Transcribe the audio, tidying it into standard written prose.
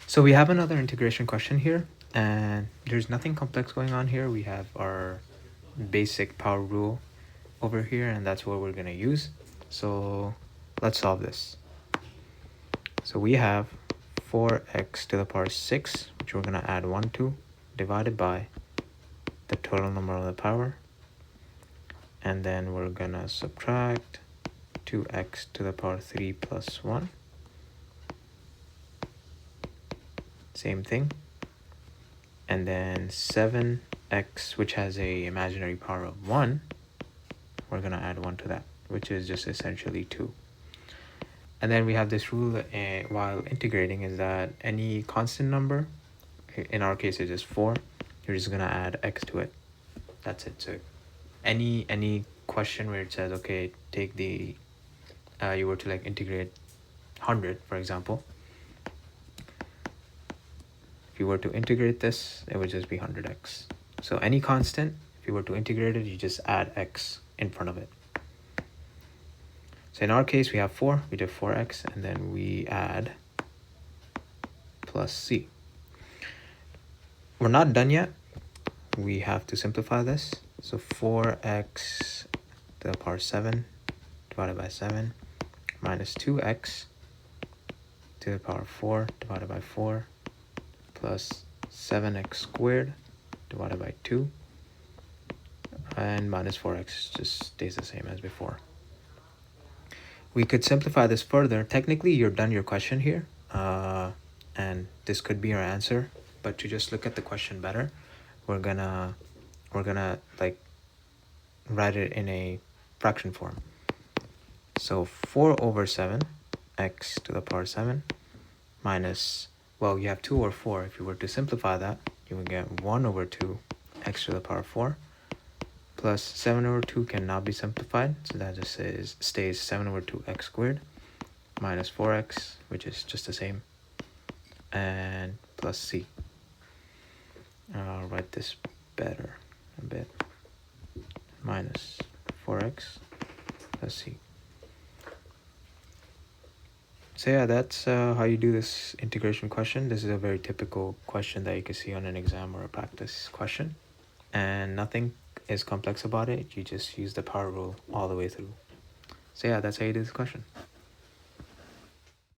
So we have another integration question here, and there's nothing complex going on here. We have our basic power rule over here, and that's what we're going to use. So let's solve this. So we have 4x to the power 6, which we're going to add 1 to, divided by the total number of the power. And then we're going to subtract 2x to the power 3 plus 1. Same thing. And then 7x, which has a imaginary power of 1, we're going to add 1 to that, which is just essentially 2. And then we have this rule while integrating, is that any constant number, in our case it is 4, you're just going to add x to it. That's it. So any question where it says, okay, take the, you were to like integrate 100, for example. If you were to integrate this, it would just be 100x. So any constant, if you were to integrate it, you just add x in front of it. So in our case, we have 4, we did 4x, and then we add plus c. We're not done yet. We have to simplify this. So 4x to the power 7 divided by 7 minus 2x to the power 4 divided by 4 plus 7x squared divided by 2, and minus 4x just stays the same as before. We could simplify this further. Technically, you're done your question here, and this could be your answer. But to just look at the question better, we're gonna like write it in a fraction form. So 4 over 7 x to the power 7 minus, well, you have 2 over 4. If you were to simplify that, you would get 1 over 2 x to the power 4 plus 7 over 2 cannot be simplified, so that just stays 7 over 2 x squared minus 4x, which is just the same, and plus c. I'll write this better a bit. Minus 4x plus c. So yeah, that's how you do this integration question. This is a very typical question that you can see on an exam or a practice question. And nothing is complex about it. You just use the power rule all the way through. So yeah, that's how you do this question.